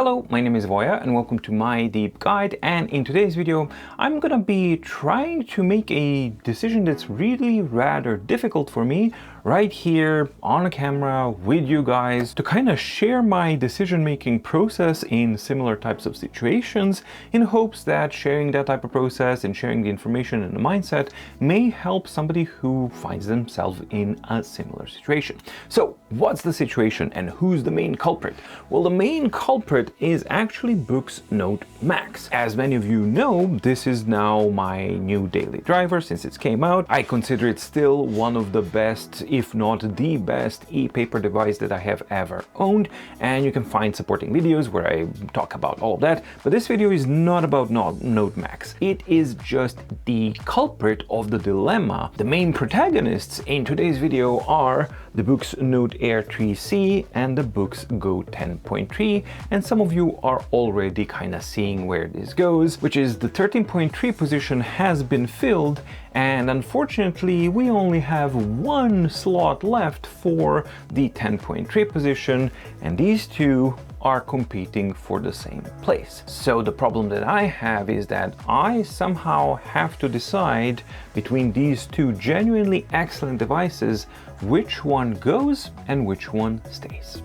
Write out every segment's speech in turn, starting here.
Hello, my name is Voya and welcome to my deep guide, and in today's video I'm gonna be trying to make a decision that's really rather difficult for me right here on a camera with you guys to kind of share my decision-making process in similar types of situations in hopes that sharing that type of process and sharing the information and the mindset may help somebody who finds themselves in a similar situation. So what's the situation and who's the main culprit? Well, the main culprit is actually Boox Note Max. As many of you know, this is now my new daily driver since it came out. I consider it still one of the best, if not the best, ePaper device that I have ever owned, and you can find supporting videos where I talk about all of that, but this video is not about Note Max. It is just the culprit of the dilemma. The main protagonists in today's video are the Boox Note Air 3C and the Boox Go 10.3, and some of you are already kind of seeing where this goes, which is the 13.3 position has been filled, and unfortunately we only have one slot left for the 10.3 position, and these two are competing for the same place. So the problem that I have is that I somehow have to decide between these two genuinely excellent devices which one goes and which one stays.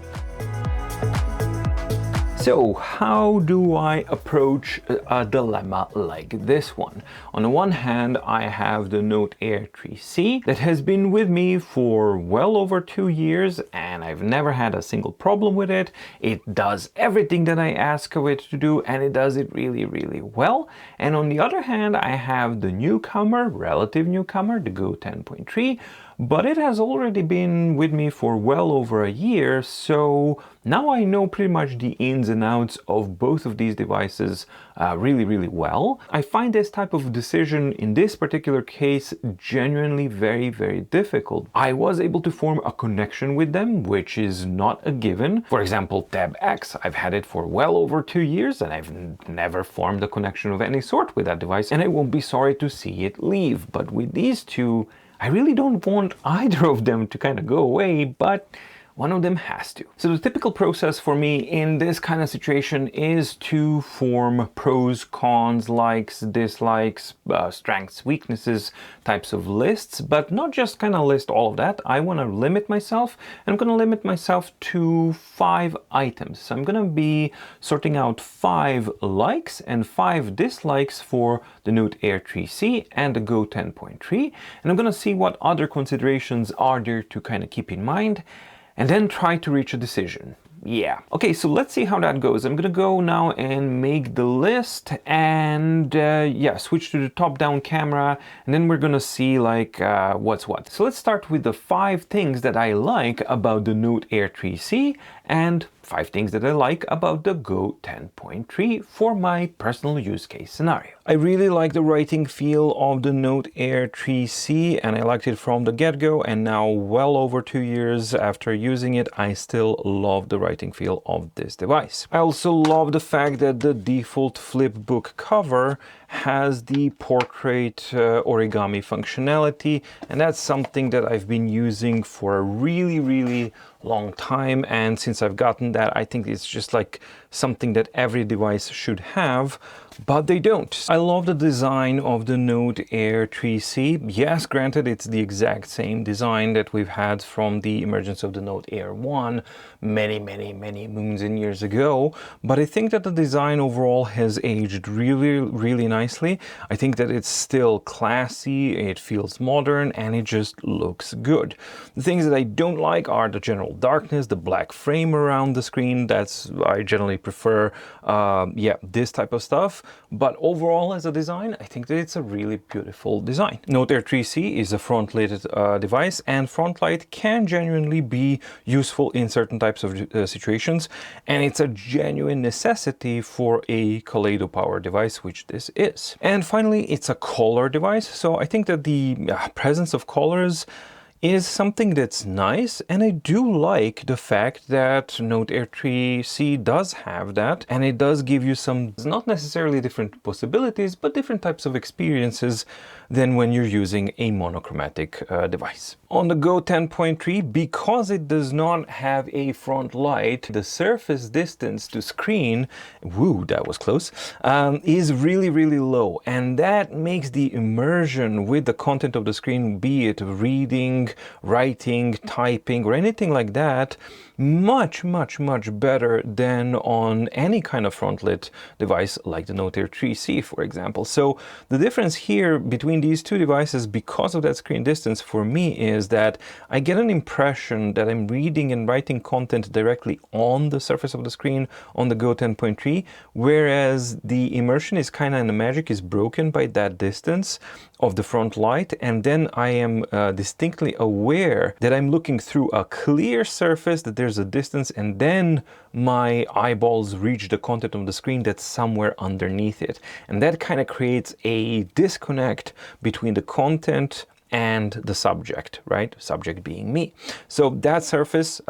So how do I approach a dilemma like this one? On the one hand, I have the Note Air 3C that has been with me for well over 2 years and I've never had a single problem with it. It does everything that I ask of it to do and it does it really, really well. And on the other hand, I have the newcomer, relative newcomer, the Go 10.3, but it has already been with me for well over a year, so now I know pretty much the ins and outs of both of these devices really, really well. I find this type of decision in this particular case genuinely very, very difficult. I was able to form a connection with them, which is not a given. For example, Tab X, I've had it for well over 2 years and I've never formed a connection of any sort with that device, and I won't be sorry to see it leave. But with these two, I really don't want either of them to kind of go away, but one of them has to. So the typical process for me in this kind of situation is to form pros, cons, likes, dislikes, strengths, weaknesses types of lists, but not just kind of list all of that. I want to limit myself, and I'm going to limit myself to 5 items. So I'm going to be sorting out 5 likes and 5 dislikes for the Note Air 3C and the Go 10.3, and I'm going to see what other considerations are there to kind of keep in mind, and then try to reach a decision. Yeah. Okay, so let's see how that goes. I'm gonna go now and make the list and yeah, switch to the top-down camera, and then we're gonna see like what's what. So let's start with the 5 things that I like about the Note Air 3C and 5 things that I like about the Go 10.3 for my personal use case scenario. I really like the writing feel of the Note Air 3C, and I liked it from the get-go, and now well over 2 years after using it, I still love the writing feel of this device. I also love the fact that the default flip book cover has the portrait origami functionality, and that's something that I've been using for a really, really long time, and since I've gotten that, I think it's just like something that every device should have, but they don't. I love the design of the Note Air 3C. Yes, granted, it's the exact same design that we've had from the emergence of the Note Air 1 many, many, many moons and years ago, but I think that the design overall has aged really, really nicely. I think that it's still classy, it feels modern, and it just looks good. The things that I don't like are the general darkness, the black frame around the screen. I generally prefer yeah, this type of stuff, but overall as a design, I think that it's a really beautiful design. Note Air 3C is a front-lighted device, and front light can genuinely be useful in certain types of situations, and it's a genuine necessity for a Kaleido power device, which this is. And finally, it's a color device, so I think that the presence of colors is something that's nice, and I do like the fact that Note Air 3C does have that, and it does give you some, not necessarily different possibilities, but different types of experiences than when you're using a monochromatic device. On the Go 10.3, because it does not have a front light, the surface distance to screen, woo, that was close, is really, really low, and that makes the immersion with the content of the screen, be it reading, writing, typing, or anything like that, much better than on any kind of front lit device like the Note Air 3C, for example. So the difference here between these two devices, because of that screen distance, for me is that I get an impression that I'm reading and writing content directly on the surface of the screen on the Go 10.3, whereas the immersion is kind of, and the magic is broken by that distance of the front light, and then I am distinctly aware that I'm looking through a clear surface, that there's a distance, and then my eyeballs reach the content of the screen that's somewhere underneath it. And that kind of creates a disconnect between the content and the subject, right? Subject being me. So that surface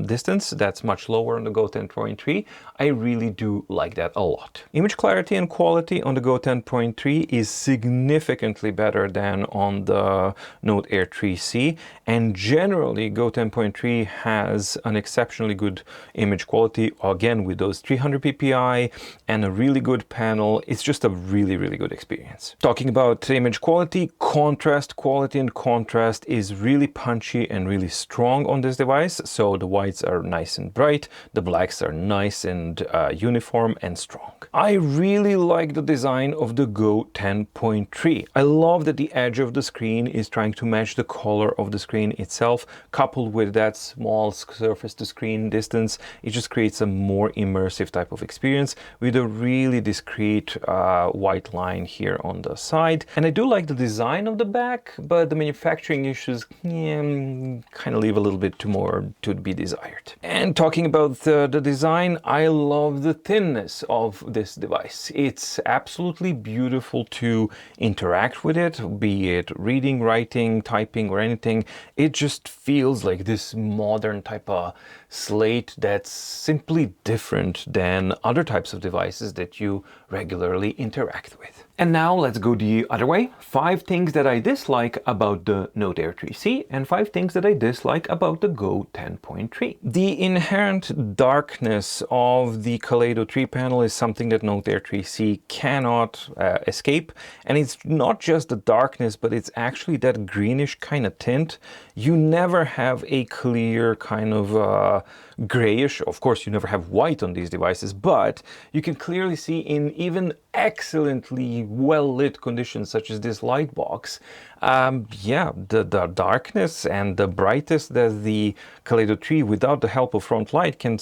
distance, that's much lower on the Go 10.3. I really do like that a lot. Image clarity and quality on the Go 10.3 is significantly better than on the Note Air 3C, and generally Go 10.3 has an exceptionally good image quality, again with those 300 ppi and a really good panel. It's just a really good experience. Talking about image quality, quality and contrast is really punchy and really strong on this device. So the whites are nice and bright, the blacks are nice and uniform and strong. I really like the design of the Go 10.3. I love that the edge of the screen is trying to match the color of the screen itself, coupled with that small surface to screen distance. It just creates a more immersive type of experience with a really discreet white line here on the side. And I do like the design of the back, but the manufacturing issues kind of leave a little bit more to be desired. And talking about the design, I love the thinness of this device. It's absolutely beautiful to interact with it, be it reading, writing, typing, or anything. It just feels like this modern type of slate that's simply different than other types of devices that you regularly interact with. And now let's go the other way. 5 things that I dislike about the Note Air 3C and 5 things that I dislike about the Go 10.3. The inherent darkness of the Kaleido 3 panel is something that Note Air 3C cannot escape. And it's not just the darkness, but it's actually that greenish kind of tint. You never have a clear kind of grayish. Of course, you never have white on these devices, but you can clearly see in even excellently well-lit conditions such as this light box, the darkness and the brightest that the Kaleido 3 without the help of front light can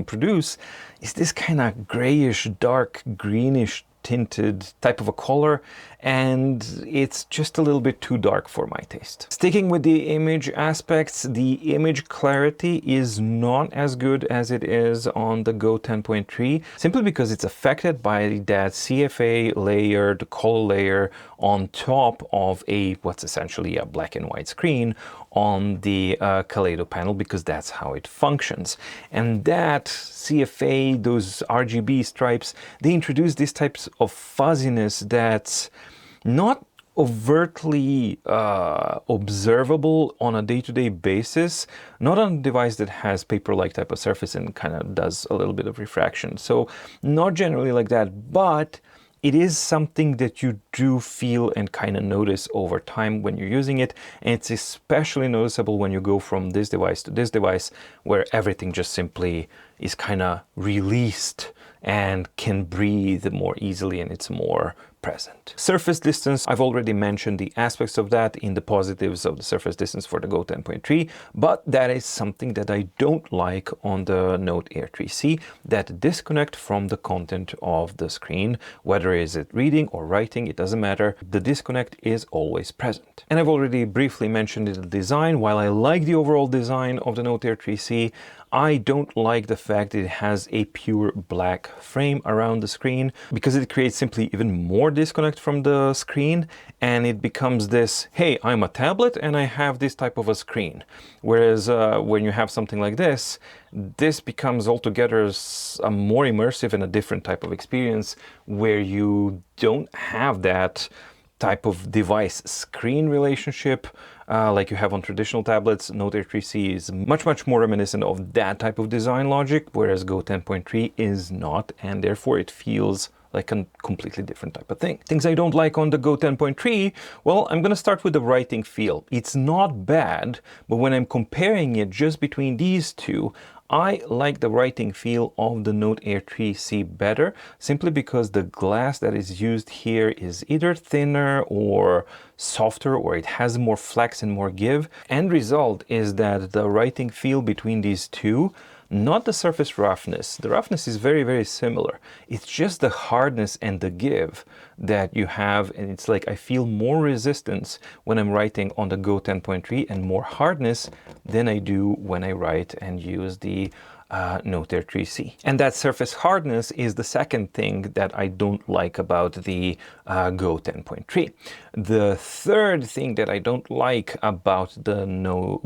produce is this kind of grayish, dark, greenish tinted type of a color, and it's just a little bit too dark for my taste. Sticking with the image aspects, the image clarity is not as good as it is on the Go 10.3, simply because it's affected by that CFA layer, the color layer on top of what's essentially a black and white screen on the Kaleido panel, because that's how it functions. And that CFA, those RGB stripes, they introduce these types of fuzziness that's not overtly observable on a day-to-day basis, not on a device that has paper-like type of surface and kind of does a little bit of refraction. So not generally like that, but it is something that you do feel and kind of notice over time when you're using it. And it's especially noticeable when you go from this device to this device, where everything just simply is kind of released and can breathe more easily, and it's more present. Surface distance, I've already mentioned the aspects of that in the positives of the surface distance for the Go 10.3, but that is something that I don't like on the Note Air 3C, that disconnect from the content of the screen, whether is it reading or writing, it doesn't matter, the disconnect is always present. And I've already briefly mentioned the design. While I like the overall design of the Note Air 3C, I don't like the fact that it has a pure black frame around the screen, because it creates simply even more more disconnect from the screen, and it becomes this, hey, I'm a tablet and I have this type of a screen. Whereas when you have something like this becomes altogether a more immersive and a different type of experience, where you don't have that type of device screen relationship like you have on traditional tablets. Note Air 3C is much more reminiscent of that type of design logic, whereas Go 10.3 is not, and therefore it feels like a completely different type of thing. Things I don't like on the Go 10.3, well, I'm gonna start with the writing feel. It's not bad, but when I'm comparing it just between these two, I like the writing feel of the Note Air 3C better, simply because the glass that is used here is either thinner or softer, or it has more flex and more give. End result is that the writing feel between these two, not the surface roughness. The roughness is very similar. It's just the hardness and the give that you have, and it's like I feel more resistance when I'm writing on the Go 10.3 and more hardness than I do when I write and use the Note Air 3C. And that surface hardness is the second thing that I don't like about the Go 10.3. The third thing that I don't like about the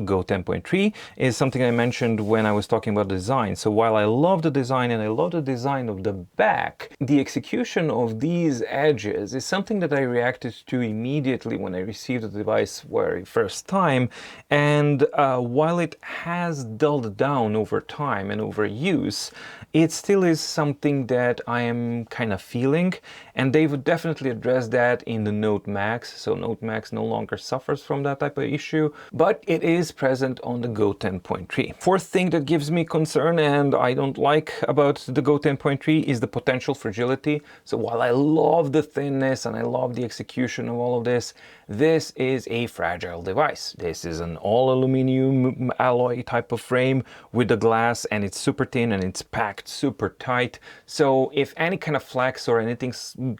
Go 10.3 is something I mentioned when I was talking about design. So while I love the design and I love the design of the back, the execution of these edges is something that I reacted to immediately when I received the device very first time. And while it has dulled down over time and over use, it still is something that I am kind of feeling, and they would definitely address that in the Note Max. So Note Max no longer suffers from that type of issue, but it is present on the Go 10.3. Fourth thing that gives me concern and I don't like about the Go 10.3 is the potential fragility. So while I love the thinness and I love the execution of all of this, this is a fragile device. This is an all aluminum alloy type of frame with the glass, and it's super thin and it's packed super tight. So if any kind of flex or anything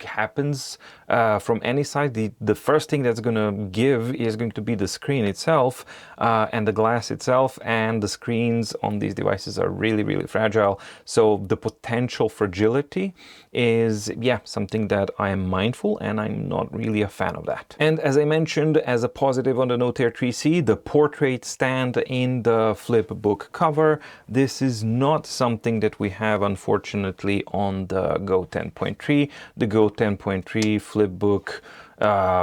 happens from any side, the first thing that's going to give is going to be the screen itself and the glass itself, and the screens on these devices are really fragile. So the potential fragility is, yeah, something that I am mindful, and I'm not really a fan of that. And as I mentioned, as a positive on the Note Air 3C, the portrait stand in the flip book cover. This is not something that we have, unfortunately, on the Go 10.3. The Go 10.3 flip book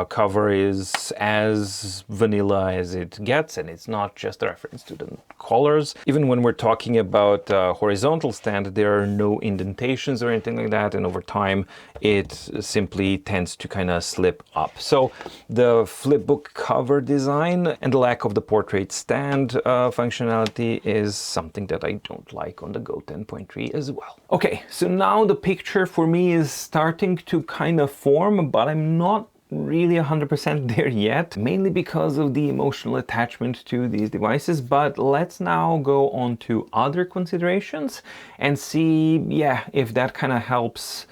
cover is as vanilla as it gets, and it's not just a reference to the colors. Even when we're talking about horizontal stand, there are no indentations or anything like that, and over time it simply tends to kind of slip up. So the flipbook cover design and the lack of the portrait stand functionality is something that I don't like on the Go 10.3 as well. Okay, so now the picture for me is starting to kind of form, but I'm not really 100% there yet, mainly because of the emotional attachment to these devices. But let's now go on to other considerations and see, yeah, if that kind of helps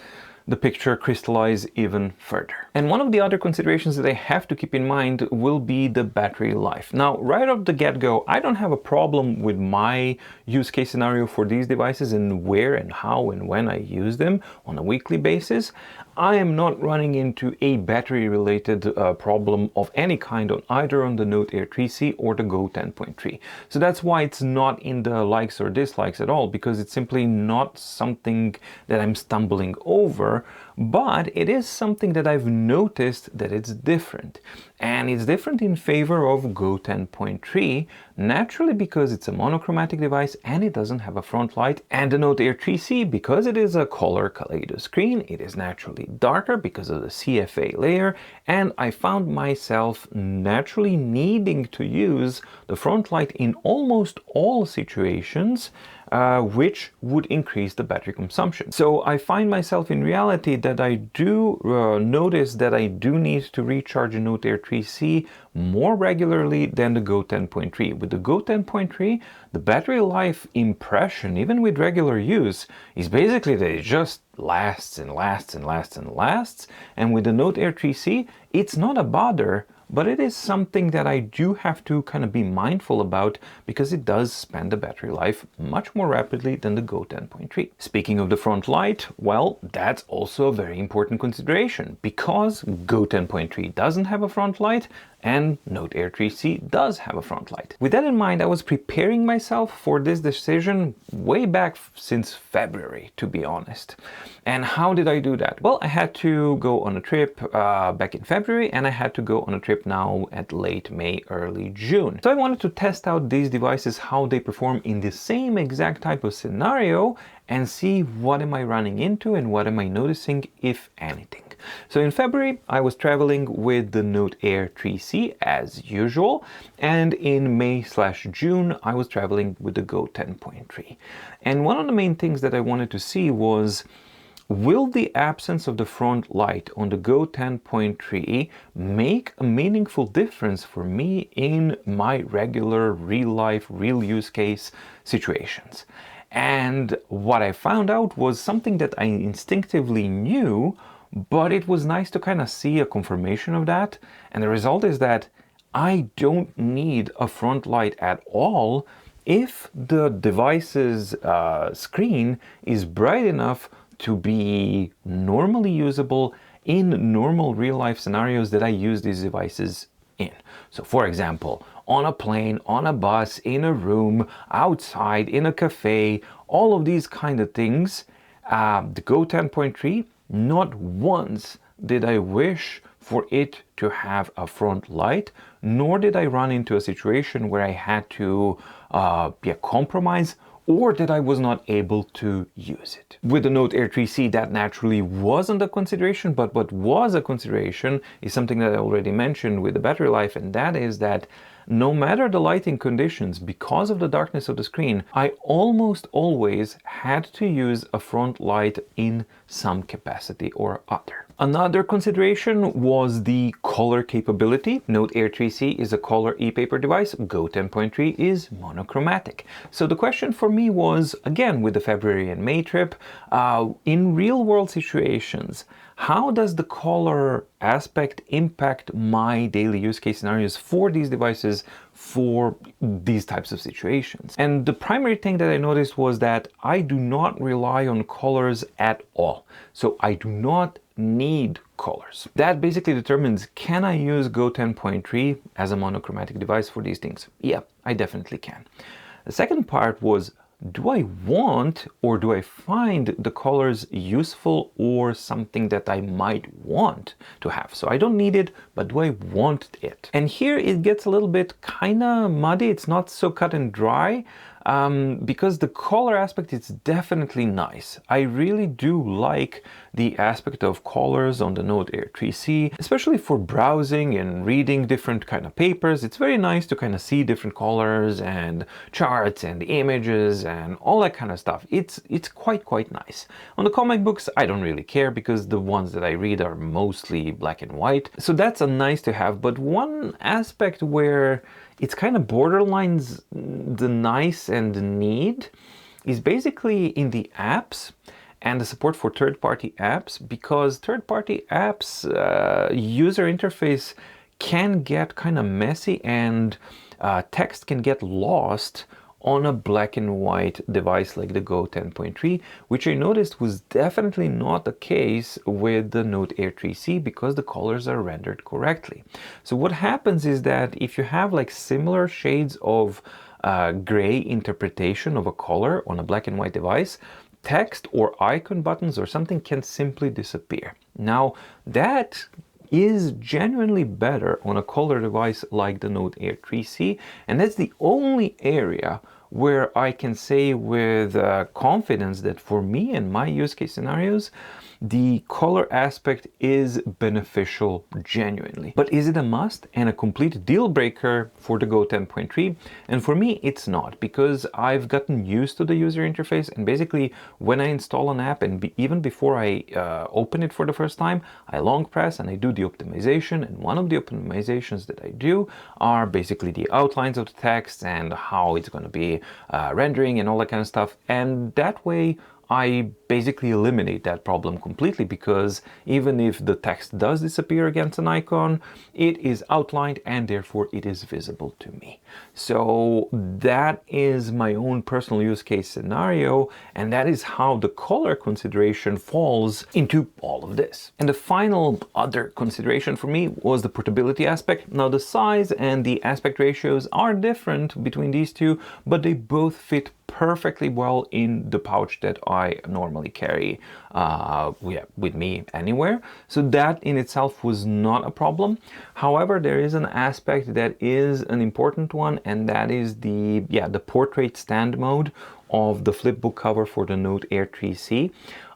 the picture crystallize even further. And one of the other considerations that I have to keep in mind will be the battery life. Now, right off the get-go, I don't have a problem with my use case scenario for these devices and where and how and when I use them on a weekly basis. I am not running into a battery-related problem of any kind on either on the Note Air 3C or the Go 10.3. So that's why it's not in the likes or dislikes at all, because it's simply not something that I'm stumbling over, but it is something that I've noticed that it's different. And it's different in favor of Go 10.3, naturally because it's a monochromatic device and it doesn't have a front light. And the Note Air 3C, because it is a color kaleido screen, it is naturally darker because of the CFA layer, and I found myself naturally needing to use the front light in almost all situations, which would increase the battery consumption. So I find myself in reality that I do notice that I do need to recharge a Note Air 3C more regularly than the Go 10.3. With the Go 10.3, the battery life impression, even with regular use, is basically that it just lasts and lasts and lasts and lasts. And with the Note Air 3C, it's not a bother but it is something that I do have to kind of be mindful about because it does spend the battery life much more rapidly than the Go 10.3. Speaking of the front light, well, that's also a very important consideration because Go 10.3 doesn't have a front light and Note Air 3C does have a front light. With that in mind, I was preparing myself for this decision way back since February, to be honest. And how did I do that? Well, I had to go on a trip back in February, and I had to go on a trip now at late May, early June. So I wanted to test out these devices, how they perform in the same exact type of scenario, and see what am I running into and what am I noticing, if anything. So in February, I was traveling with the Note Air 3C as usual, and in May/June, I was traveling with the Go 10.3. And one of the main things that I wanted to see was, will the absence of the front light on the Go 10.3 make a meaningful difference for me in my regular real life, real use case situations? And what I found out was something that I instinctively knew, but it was nice to kind of see a confirmation of that. And the result is that I don't need a front light at all if the device's screen is bright enough to be normally usable in normal real-life scenarios that I use these devices in. So for example, on a plane, on a bus, in a room, outside, in a cafe, all of these kind of things, the Go 10.3, not once did I wish for it to have a front light, nor did I run into a situation where I had to compromise or that I was not able to use it. With the Note Air 3C, that naturally wasn't a consideration, but what was a consideration is something that I already mentioned with the battery life, and that is that no matter the lighting conditions, because of the darkness of the screen, I almost always had to use a front light in some capacity or other. Another consideration was the color capability. Note Air 3C is a color ePaper device, Go 10.3 is monochromatic. So the question for me was, again with the February and May trip, in real world situations, how does the color aspect impact my daily use case scenarios for these devices for these types of situations? And the primary thing that I noticed was that I do not rely on colors at all. So I do not need colors. That basically determines, can I use Go 10.3 as a monochromatic device for these things? Yeah, I definitely can. The second part was, do I want or do I find the colors useful or something that I might want to have? So I don't need it, but do I want it? And here it gets a little bit kind of muddy. It's not so cut and dry. Because the color aspect is definitely nice. I really do like the aspect of colors on the Note Air 3C, especially for browsing and reading different kind of papers. It's very nice to kind of see different colors and charts and images and all that kind of stuff. It's quite nice. On the comic books, I don't really care because the ones that I read are mostly black and white. So that's a nice to have, but one aspect where it's kind of borderlines the nice and the need is basically in the apps and the support for third-party apps, because third-party apps user interface can get kind of messy and text can get lost on a black and white device like the Go 10.3, which I noticed was definitely not the case with the Note Air 3C because the colors are rendered correctly. So what happens is that if you have like similar shades of gray interpretation of a color on a black and white device, text or icon buttons or something can simply disappear. Now that is genuinely better on a color device like the Note Air 3C, and that's the only area where I can say with confidence that for me and my use case scenarios, the color aspect is beneficial genuinely. But is it a must and a complete deal breaker for the Go 10.3? And for me, it's not, because I've gotten used to the user interface, and basically when I install an app and even before I open it for the first time, I long press and I do the optimization, and one of the optimizations that I do are basically the outlines of the text and how it's going to be rendering and all that kind of stuff, and that way I basically eliminate that problem completely, because even if the text does disappear against an icon, it is outlined and therefore it is visible to me. So that is my own personal use case scenario, and that is how the color consideration falls into all of this. And the final other consideration for me was the portability aspect. Now the size and the aspect ratios are different between these two, but they both fit perfectly well in the pouch that I normally carry with me anywhere. So that in itself was not a problem. However, there is an aspect that is an important one, and that is the portrait stand mode of the flipbook cover for the Note Air 3C.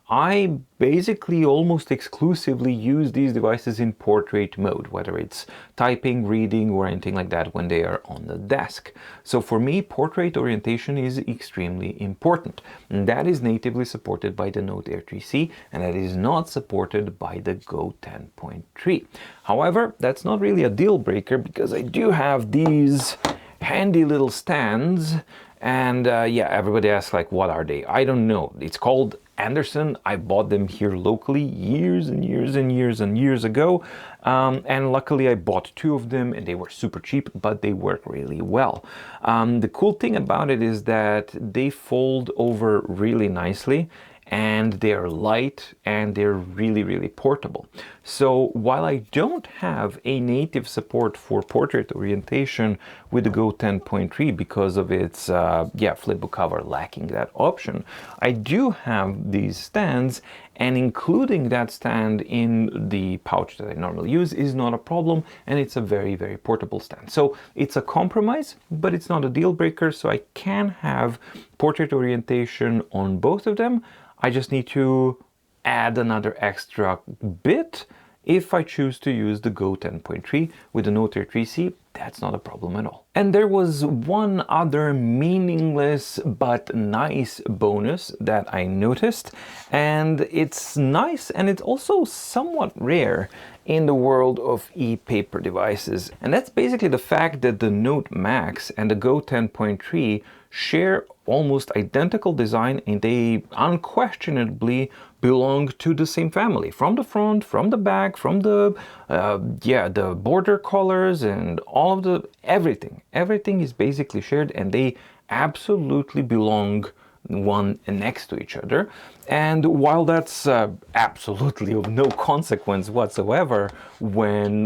I basically almost exclusively use these devices in portrait mode, whether it's typing, reading, or anything like that when they are on the desk. So for me, portrait orientation is extremely important. And that is natively supported by the Note Air 3C, and that is not supported by the Go 10.3. However, that's not really a deal breaker, because I do have these handy little stands. And everybody asks, like, what are they? I don't know. It's called Anderson. I bought them here locally years and years and years and years ago. And luckily I bought 2 of them, and they were super cheap, but they work really well. The cool thing about it is that they fold over really nicely, and they're light, and they're really portable. So while I don't have a native support for portrait orientation with the Go 10.3 because of its flipbook cover lacking that option, I do have these stands, and including that stand in the pouch that I normally use is not a problem, and it's a very portable stand. So it's a compromise, but it's not a deal breaker, so I can have portrait orientation on both of them. I just need to add another extra bit if I choose to use the Go 10.3 with the Note Air 3C. That's not a problem at all. And there was one other meaningless but nice bonus that I noticed, and it's nice and it's also somewhat rare in the world of ePaper devices. And that's basically the fact that the Note Max and the Go 10.3 share almost identical design, and they unquestionably belong to the same family. From the front, from the back, from the the border colors and all of the everything is basically shared, and they absolutely belong one next to each other. And while that's absolutely of no consequence whatsoever when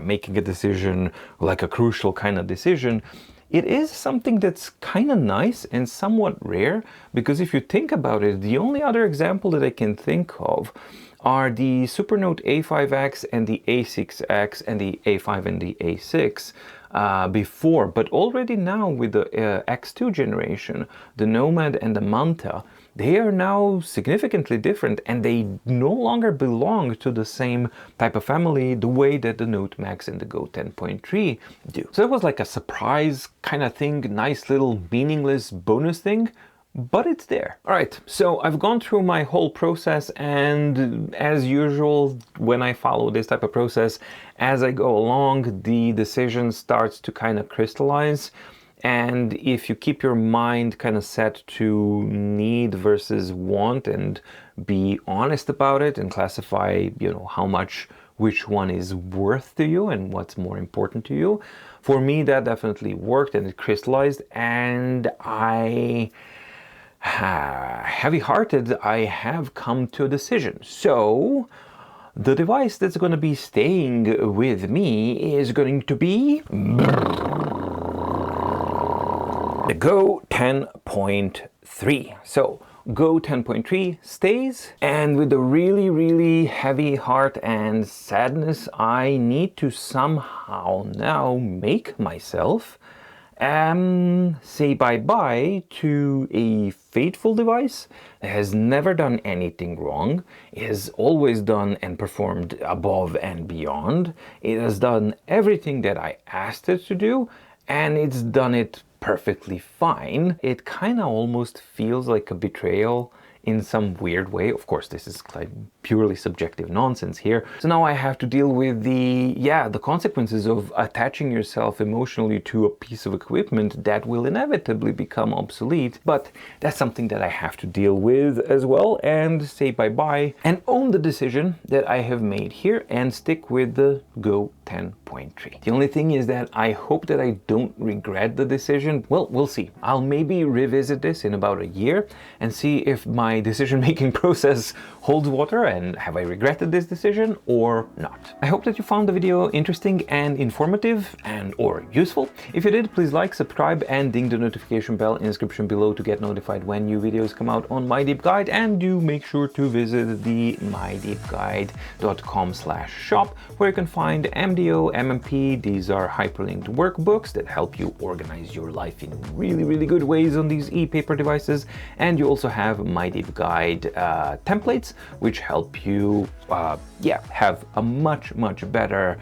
making a decision, like a crucial kind of decision, it is something that's kind of nice and somewhat rare, because if you think about it, the only other example that I can think of are the Supernote A5X and the A6X and the A5 and the A6 before. But already now with the X2 generation, the Nomad and the Manta, they are now significantly different, and they no longer belong to the same type of family the way that the Note Max and the Go 10.3 do. So it was like a surprise kind of thing, nice little meaningless bonus thing, but it's there. All right, so I've gone through my whole process, and as usual, when I follow this type of process, as I go along, the decision starts to kind of crystallize. And if you keep your mind kind of set to need versus want, and be honest about it and classify, how much which one is worth to you and what's more important to you, for me that definitely worked, and it crystallized, and heavy-hearted, I have come to a decision. So the device that's going to be staying with me is going to be the Go 10.3. So Go 10.3 stays, and with a really heavy heart and sadness, I need to somehow now make myself say bye-bye to a faithful device that has never done anything wrong. It has always done and performed above and beyond. It has done everything that I asked it to do, and it's done it perfectly fine. It kind of almost feels like a betrayal in some weird way. Of course, this is like purely subjective nonsense here. So now I have to deal with the consequences of attaching yourself emotionally to a piece of equipment that will inevitably become obsolete. But that's something that I have to deal with as well, and say bye-bye and own the decision that I have made here and stick with the Go 10.3. The only thing is that I hope that I don't regret the decision. Well, we'll see. I'll maybe revisit this in about a year and see if my decision-making process holds water and have I regretted this decision or not. I hope that you found the video interesting and informative and or useful. If you did, please like, subscribe, and ding the notification bell in the description below to get notified when new videos come out on My Deep Guide, and do make sure to visit the mydeepguide.com/shop, where you can find MDO, MMP. These are hyperlinked workbooks that help you organize your life in really good ways on these ePaper devices, and you also have My Deep Guide templates, which help you have a much better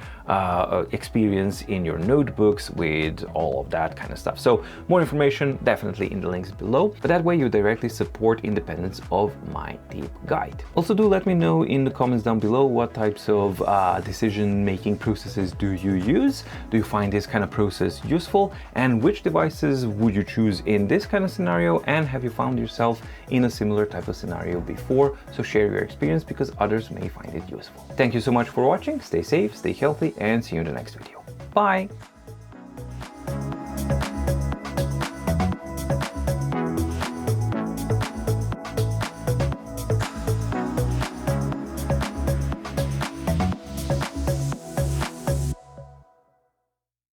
experience in your notebooks with all of that kind of stuff. So more information definitely in the links below, but that way you directly support independence of My Deep Guide. Also, do let me know in the comments down below what types of decision-making processes do you use? Do you find this kind of process useful? And which devices would you choose in this kind of scenario? And have you found yourself in a similar type of scenario before? So share your experience, because others may find it useful. Thank you so much for watching. Stay safe, stay healthy, and see you in the next video. Bye!